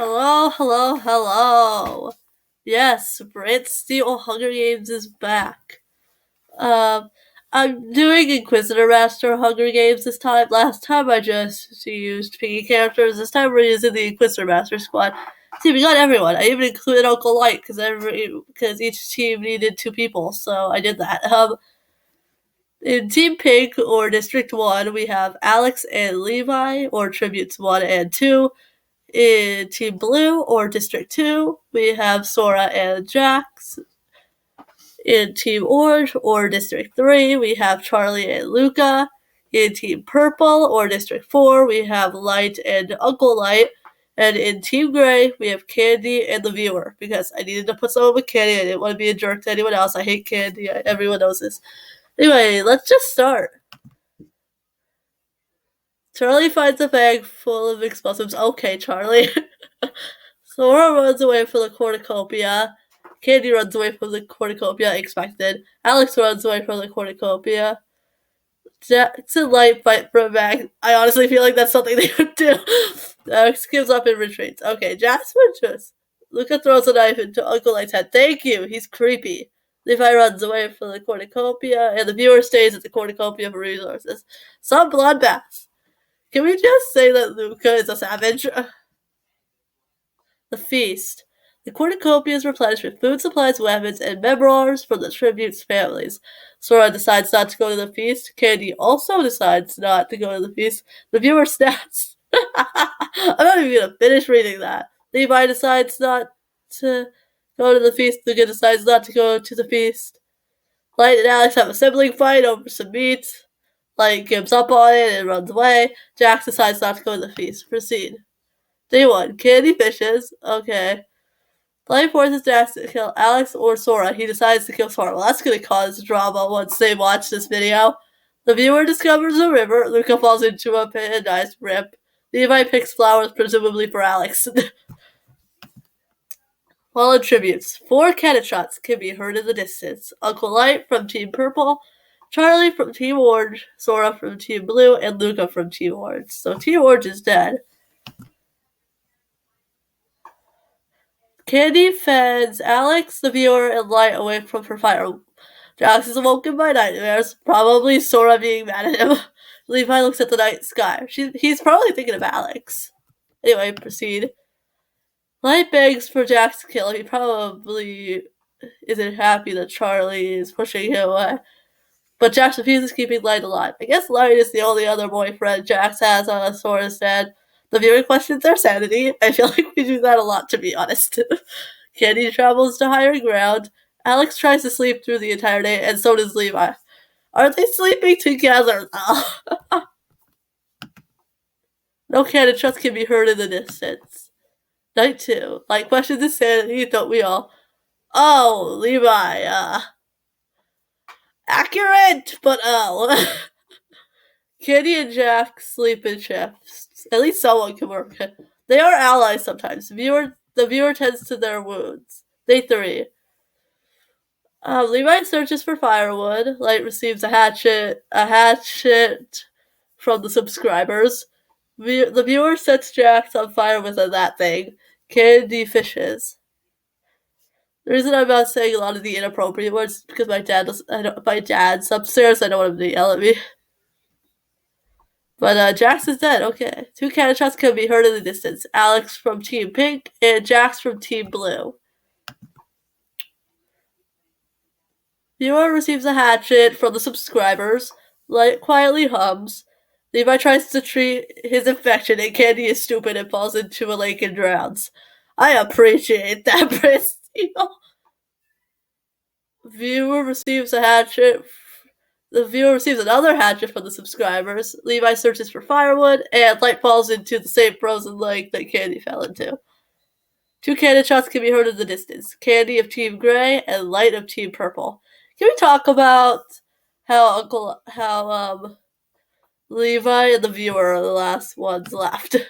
Hello, hello, hello. Yes, Brantsteele Hunger Games is back. Um, I'm doing Inquisitormaster Hunger Games this time. Last time I just used piggy characters. This time we're using the Inquisitormaster squad. See, we got everyone. I even included Uncle Light because each team needed 2 people, so I did that. In Team Pink or District 1, we have Alex and Levi, or Tributes 1 and 2. In Team Blue or District 2, we have Sora and Jax. In Team Orange or District 3, we have Charlie and Luca. In Team Purple or District 4, we have Light and Uncle Light. And in Team Gray, we have Candy and the Viewer, because I needed to put someone with Candy. I didn't want to be a jerk to anyone else. I hate Candy. Everyone knows this. Anyway, let's just start. Charlie finds a bag full of explosives. Okay, Charlie. Sora runs away from the cornucopia. Candy runs away from the cornucopia, expected. Alex runs away from the cornucopia. Jax and Light fight for a bag. I honestly feel like that's something they would do. Alex gives up and retreats. Okay, Jax wins. Luca throws a knife into Uncle Light's head. Thank you, he's creepy. Levi runs away from the cornucopia, and the viewer stays at the cornucopia for resources. Some bloodbaths. Can we just say that Luca is a savage? The feast. The cornucopia is replenished with food supplies, weapons, and memoirs from the tributes' families. Sora decides not to go to the feast. Candy also decides not to go to the feast. The viewer snaps. I'm not even going to finish reading that. Levi decides not to go to the feast. Luca decides not to go to the feast. Light and Alex have a sibling fight over some meat. Light gives up on it and runs away. Jax decides not to go to the feast. Proceed. Day 1. Candy fishes. Okay. Light forces Jax to kill Alex or Sora. He decides to kill Sora. Well, that's going to cause drama once they watch this video. The viewer discovers a river. Luca falls into a pit and dies. Rip. Levi picks flowers, presumably for Alex. Fallen tributes. 4 cannon shots can be heard in the distance. Uncle Light from Team Purple, Charlie from Team Orange, Sora from Team Blue, and Luca from Team Orange. So Team Orange is dead. Candy fends Alex, the viewer, and Light away from her fire. Jax is awoken by nightmares, probably Sora being mad at him. Levi looks at the night sky. He's probably thinking of Alex. Anyway, proceed. Light begs for Jax to kill him. He probably isn't happy that Charlie is pushing him away. But Jax refuses, keeping Light alive. I guess Light is the only other boyfriend Jax has on Sora's dead. The viewer questions their sanity. I feel like we do that a lot, to be honest. Candy travels to higher ground. Alex tries to sleep through the entire day, and so does Levi. Are they sleeping together, though? No cannon shots can be heard in the distance. Night 2. Light questions his sanity, don't we all? Oh, Levi, accurate, but oh. Candy and Jax sleep in shifts. At least someone can work it. They are allies sometimes. The viewer tends to their wounds. Day 3. Levi searches for firewood. Light receives a hatchet from the subscribers. The viewer sets Jax on fire with that thing. Candy fishes. The reason I'm not saying a lot of the inappropriate words is because my dad's upstairs. I don't want him to yell at me. But Jax is dead. Okay. 2 cannon shots can be heard in the distance. Alex from Team Pink and Jax from Team Blue. Viewer receives a hatchet from the subscribers. Light quietly hums. Levi tries to treat his infection, and Candy is stupid and falls into a lake and drowns. I appreciate that, Brantsteele. Viewer receives a hatchet. The viewer receives another hatchet from the subscribers. Levi searches for firewood, and Light falls into the same frozen lake that Candy fell into. 2 cannon shots can be heard in the distance. Candy of Team Gray and Light of Team Purple. Can we talk about how Levi and the viewer are the last ones left? The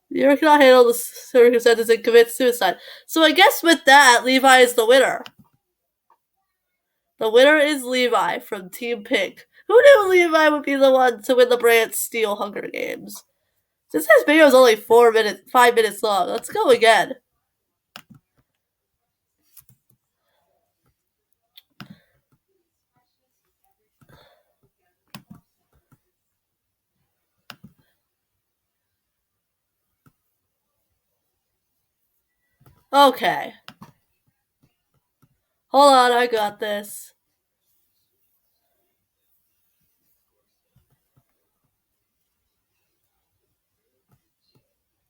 viewer cannot handle the circumstances and commits suicide. So I guess with that, Levi is the winner. The winner is Levi from Team Pink. Who knew Levi would be the one to win the Brantsteele Hunger Games? Since this video is only 5 minutes long, let's go again. Okay. Hold on, I got this.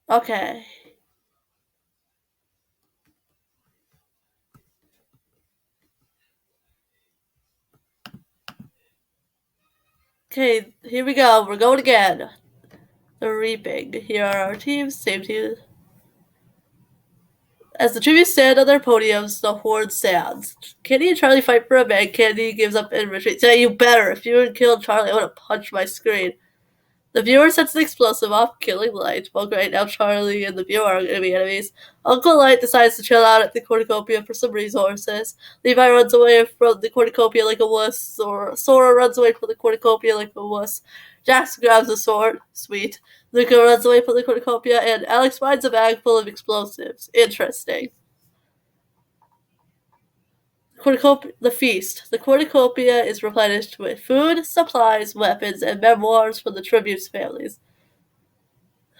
Okay. Okay, here we go. We're going again. The reaping. Here are our teams. Same team. As the tributes stand on their podiums, the horde stands. Candy and Charlie fight for a man. Candy gives up and retreats. Yeah, you better. If you had killed Charlie, I would have punched my screen. The viewer sets an explosive off, killing Light. Well, great, now Charlie and the viewer are going to be enemies. Uncle Light decides to chill out at the cornucopia for some resources. Levi runs away from the cornucopia like a wuss, or Sora runs away from the cornucopia like a wuss. Jax grabs a sword. Sweet. Luca runs away from the cornucopia, and Alex finds a bag full of explosives. Interesting. The feast. The cornucopia is replenished with food, supplies, weapons, and memoirs from the tributes' families.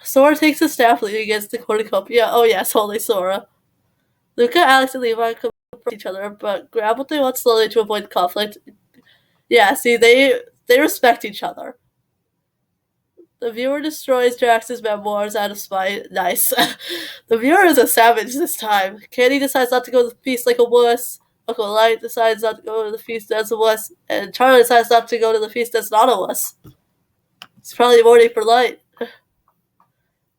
Sora takes a staff leaning against the cornucopia. Oh yes, only Sora. Luca, Alex, and Levi confront each other, but grab what they want slowly to avoid conflict. Yeah, see, they respect each other. The viewer destroys Drax's memoirs out of spite. Nice. The viewer is a savage this time. Candy decides not to go to the feast like a wuss. Uncle Light decides not to go to the feast as a wuss. And Charlie decides not to go to the feast as not a wuss. It's probably morning for Light.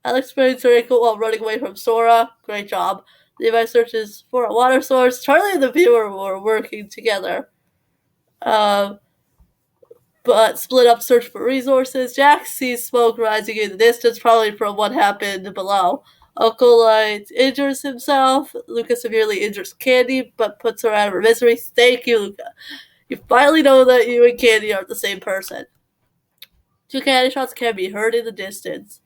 Alex sprains her ankle while running away from Sora. Great job. Levi searches for a water source. Charlie and the viewer were working together. But split up search for resources. Jack sees smoke rising in the distance, probably from what happened below. Uncle Light injures himself. Luca severely injures Candy, but puts her out of her misery. Thank you, Luca. You finally know that you and Candy aren't the same person. 2 candy shots can be heard in the distance.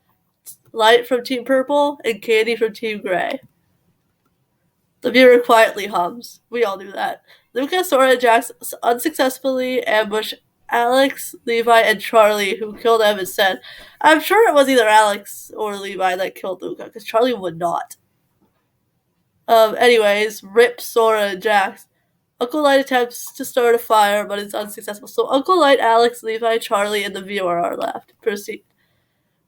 Light from Team Purple and Candy from Team Gray. The viewer quietly hums. We all knew that. Luca, Sora, and Jax unsuccessfully ambush Alex, Levi, and Charlie, who killed them instead. I'm sure it was either Alex or Levi that killed Luca, because Charlie would not. Anyways, rip Sora and Jax. Uncle Light attempts to start a fire, but it's unsuccessful. So Uncle Light, Alex, Levi, Charlie, and the viewer are left. Proceed.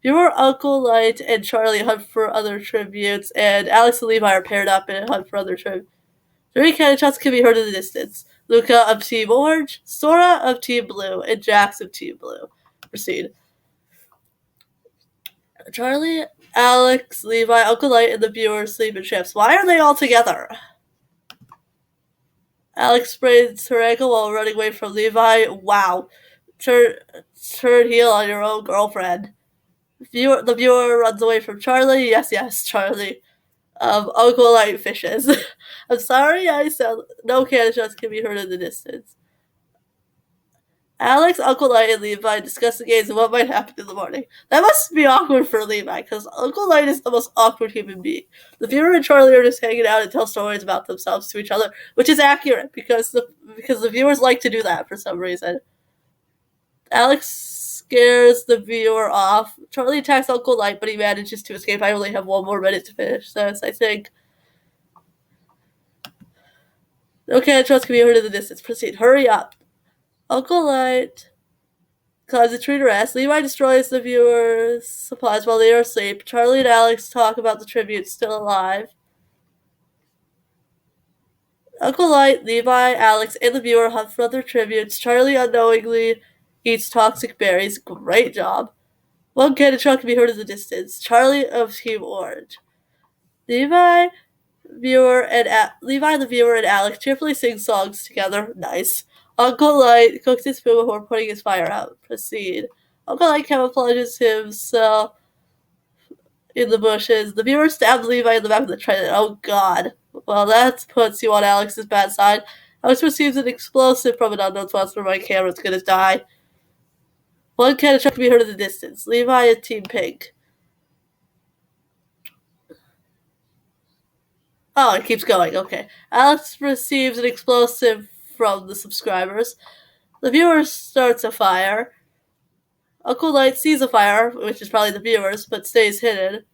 Viewer, Uncle Light, and Charlie hunt for other tributes, and Alex and Levi are paired up and hunt for other tributes. 3 cannon shots can be heard in the distance. Luca of Team Orange, Sora of Team Blue, and Jax of Team Blue. Proceed. Charlie, Alex, Levi, Uncle Light, and the viewer sleep in shifts. Why are they all together? Alex sprains her ankle while running away from Levi. Wow. Turn heel on your own girlfriend. The viewer runs away from Charlie. Yes, Charlie. Uncle Light fishes. I'm sorry, I said no cannon shots can be heard in the distance. Alex, Uncle Light, and Levi discuss the games and what might happen in the morning. That must be awkward for Levi, because Uncle Light is the most awkward human being. The viewer and Charlie are just hanging out and tell stories about themselves to each other, which is accurate, because the viewers like to do that for some reason. Alex scares the viewer off. Charlie attacks Uncle Light, but he manages to escape. I only have 1 more minute to finish this, I think. Okay, trust can be heard in the distance. Proceed. Hurry up. Uncle Light climbs a tree to rest. Levi destroys the viewer's supplies while they are asleep. Charlie and Alex talk about the tributes still alive. Uncle Light, Levi, Alex, and the viewer hunt for other tributes. Charlie unknowingly eats toxic berries. Great job. 1 cannon shot can be heard in the distance. Charlie of Team Orange. Levi, the viewer, and Alex cheerfully sing songs together. Nice. Uncle Light cooks his food before putting his fire out. Proceed. Uncle Light camouflages himself in the bushes. The viewer stabs Levi in the back of the train. Oh god. Well, that puts you on Alex's bad side. Alex receives an explosive from an unknown source where my camera's gonna die. 1 cannon shot can be heard in the distance. Levi and Team Pink. Oh, it keeps going. Okay. Alex receives an explosive from the subscribers. The viewer starts a fire. Uncle Light sees a fire, which is probably the viewers, but stays hidden.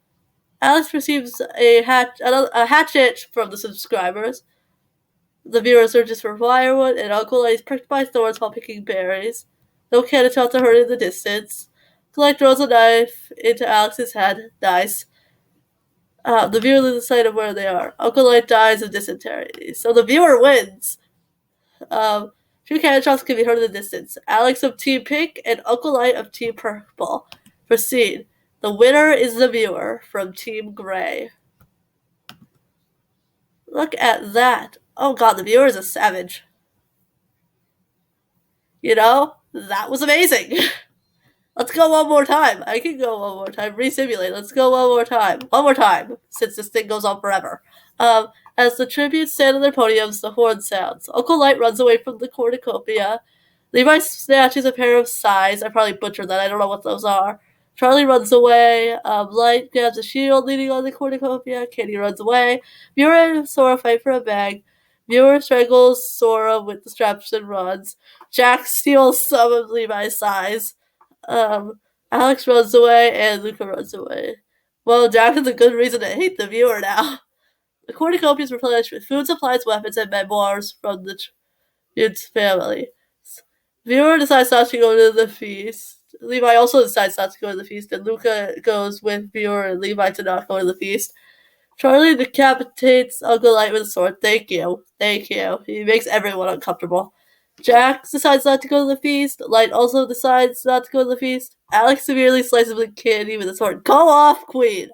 Alex receives a hatchet from the subscribers. The viewer searches for firewood, and Uncle Light is pricked by thorns while picking berries. No cannon shots are heard in the distance. Uncle Light throws a knife into Alex's head. Dies. The viewer loses sight of where they are. Uncle Light dies of dysentery. So the viewer wins. Um, Two cannon shots can be heard in the distance. Alex of Team Pink and Uncle Light of Team Purple. Proceed. The winner is the viewer from Team Gray. Look at that. Oh god, the viewer is a savage. You know, that was amazing. Let's go one more time. I can go one more time. Resimulate. Let's go one more time. One more time, since this thing goes on forever. As the tributes stand on their podiums, the horn sounds. Uncle Light runs away from the cornucopia. Levi snatches a pair of sais. I probably butchered that. I don't know what those are. Charlie runs away. Light grabs a shield leaning on the cornucopia. Candy runs away. Viewer and Sora fight for a bag. Viewer strangles Sora with the straps and runs. Jack steals some of Levi's sais. Alex runs away and Luca runs away. Well, Jack has a good reason to hate the viewer now. The cornucopia is replenished with food supplies, weapons, and memoirs from the Tributes family. Viewer decides not to go to the feast. Levi also decides not to go to the feast, and Luca goes with Viewer and Levi to not go to the feast. Charlie decapitates Uncle Light with a sword. Thank you. Thank you. He makes everyone uncomfortable. Jack decides not to go to the feast. Light also decides not to go to the feast. Alex severely slices the Candy with a sword. Go off, Queen!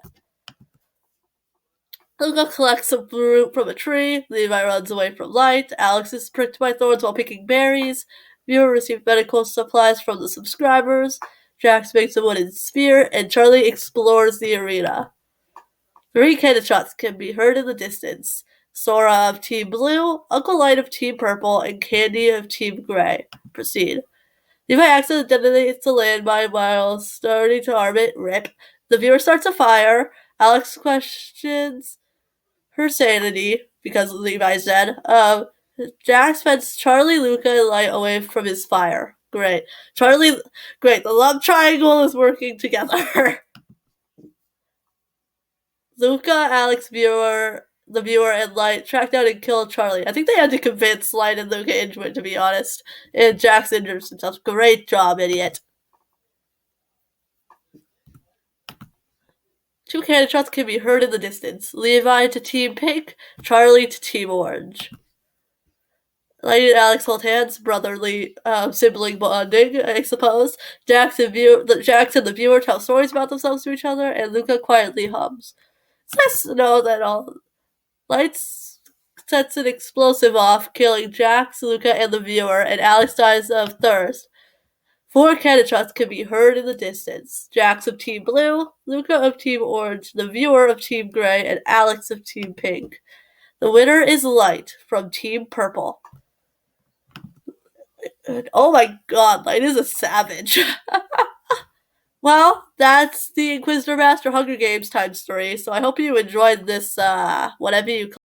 Luca collects some fruit from a tree. Levi runs away from Light. Alex is pricked by thorns while picking berries. Viewer receives medical supplies from the subscribers. Jax makes a wooden spear, and Charlie explores the arena. 3 cannon shots can be heard in the distance. Sora of Team Blue, Uncle Light of Team Purple, and Candy of Team Gray. Proceed. Levi accidentally detonates the landmine while starting to arm it. Rip. The viewer starts a fire. Alex questions her sanity because Levi's dead. Jax fends Charlie, Luca, and Light away from his fire. Great. Great. The love triangle is working together. Luca, Alex, the viewer, and Light track down and kill Charlie. I think they had to convince Light and Luca into it, to be honest. And Jax injures himself. Great job, idiot. 2 cannon shots can be heard in the distance. Levi to Team Pink, Charlie to Team Orange. Light and Alex hold hands, brotherly sibling bonding, I suppose. Jax and the viewer tell stories about themselves to each other, and Luca quietly hums. It's nice to know that all Light sets an explosive off, killing Jax, Luca, and the viewer, and Alex dies of thirst. 4 cannon shots can be heard in the distance. Jax of Team Blue, Luca of Team Orange, the viewer of Team Gray, and Alex of Team Pink. The winner is Light from Team Purple. Oh my god, Light is a savage. Well, that's the Inquisitormaster Hunger Games time story, so I hope you enjoyed this, whatever you